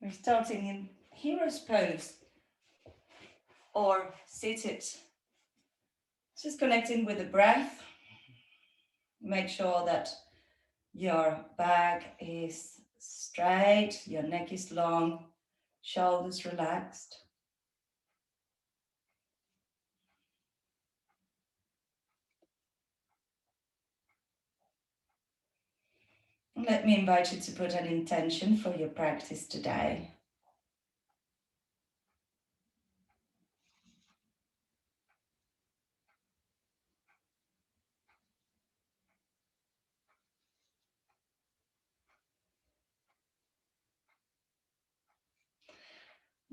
We're starting in hero's pose or seated. Just connecting with the breath. Make sure that your back is straight, your neck is long, shoulders relaxed. Let me invite you to put an intention for your practice today.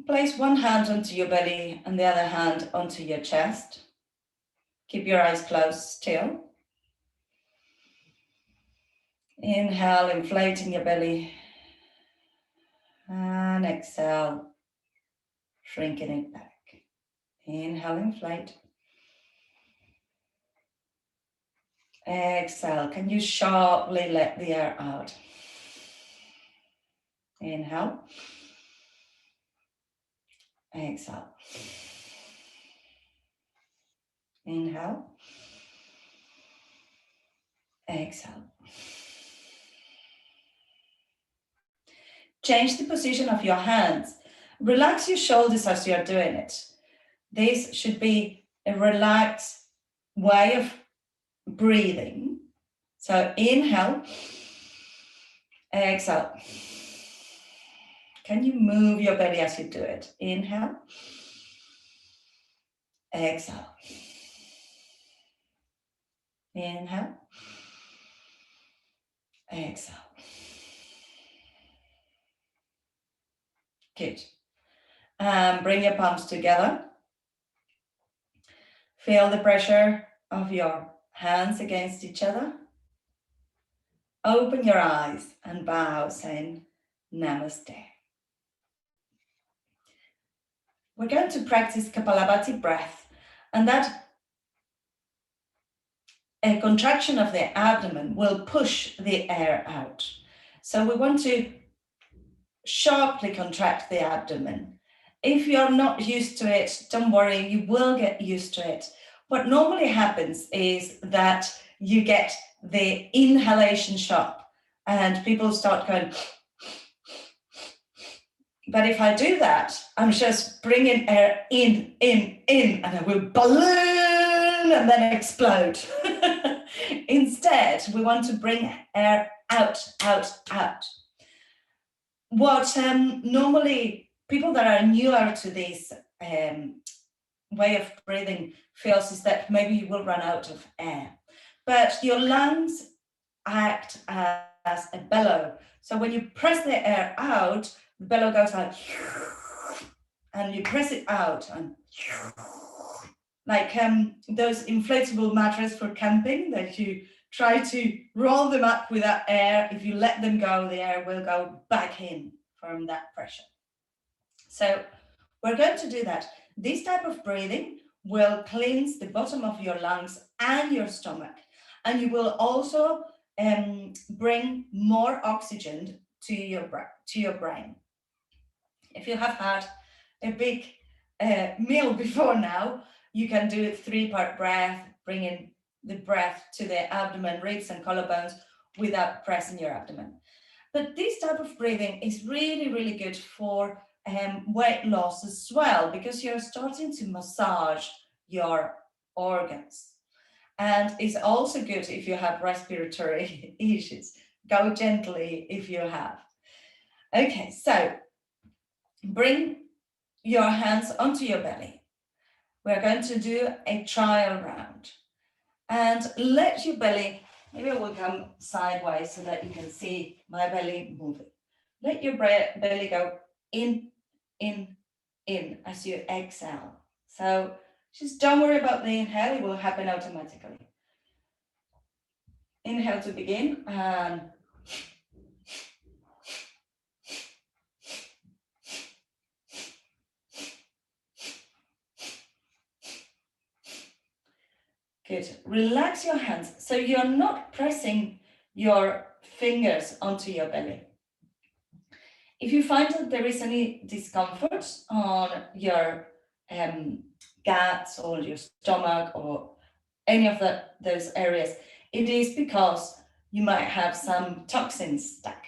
Place one hand onto your belly and the other hand onto your chest. Keep your eyes closed still. Inhale, inflating your belly. And exhale, shrinking it back. Inhale, inflate. Exhale, can you sharply let the air out? Inhale. Exhale. Inhale. Exhale. Change the position of your hands. Relax your shoulders as you're doing it. This should be a relaxed way of breathing. So inhale. Exhale. Can you move your belly as you do it? Inhale. Exhale. Inhale. Exhale. Good. Bring your palms together. Feel the pressure of your hands against each other. Open your eyes and bow, saying Namaste. We're going to practice Kapalabhati breath, and that a contraction of the abdomen will push the air out. So we want to sharply contract the abdomen. If you're not used to it, don't worry, you will get used to it. What normally happens is that you get the inhalation shock and people start going, but if I do that, I'm just bringing air in, and I will balloon and then explode. Instead, we want to bring air out. What normally people that are newer to this way of breathing feels is that maybe you will run out of air. But your lungs act as a bellow. So when you press the air out, the bellow goes out, and you press it out, and like those inflatable mattresses for camping that you try to roll them up with that air. If you let them go, the air will go back in from that pressure. So we're going to do that. This type of breathing will cleanse the bottom of your lungs and your stomach, and you will also bring more oxygen to your brain. If you have had a big meal before now, you can do a 3-part breath, bringing the breath to the abdomen, ribs and collarbones without pressing your abdomen. But this type of breathing is really, really good for weight loss as well, because you're starting to massage your organs. And it's also good if you have respiratory issues. Go gently if you have. Okay, so bring your hands onto your belly. We're going to do a trial round. And let your belly, maybe I will come sideways so that you can see my belly moving. Let your belly go in as you exhale. So just don't worry about the inhale, it will happen automatically. Inhale to begin, and good. Relax your hands so you're not pressing your fingers onto your belly. If you find that there is any discomfort on your guts or your stomach or any of those areas, it is because you might have some toxins stuck.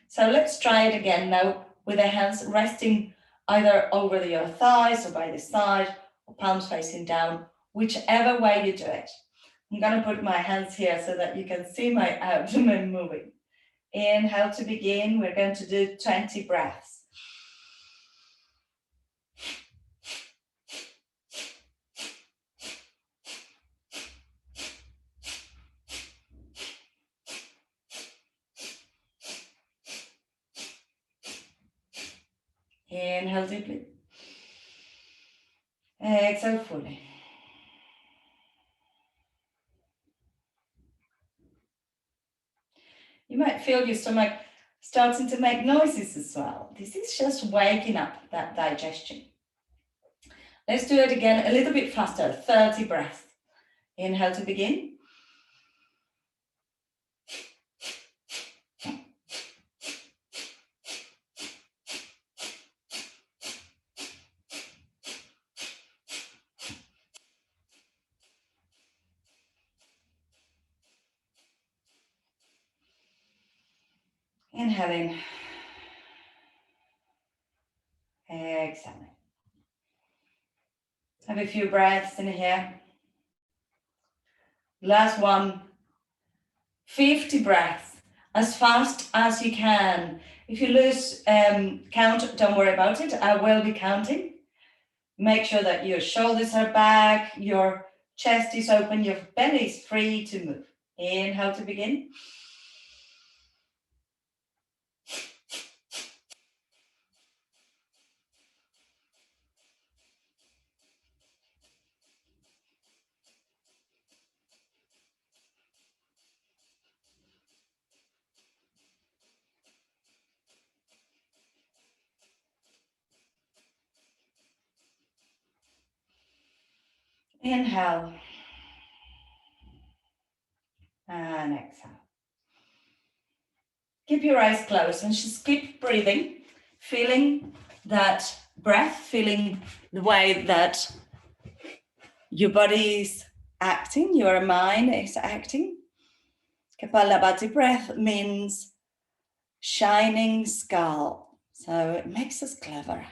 So let's try it again now with the hands resting either over your thighs or by the side, or palms facing down, whichever way you do it. I'm going to put my hands here so that you can see my abdomen moving. Inhale to begin. We're going to do 20 breaths. Inhale deeply. Exhale fully. You might feel your stomach starting to make noises as well. This is just waking up that digestion. Let's do it again a little bit faster, 30 breaths. Inhale to begin. Inhaling. Exhaling. Have a few breaths in here. Last one. 50 breaths, as fast as you can. If you lose count, don't worry about it. I will be counting. Make sure that your shoulders are back, your chest is open, your belly is free to move. Inhale to begin. Inhale. And exhale. Keep your eyes closed and just keep breathing, feeling that breath, feeling the way that your body is acting, your mind is acting. Kapalabhati breath means shining skull. So it makes us clever.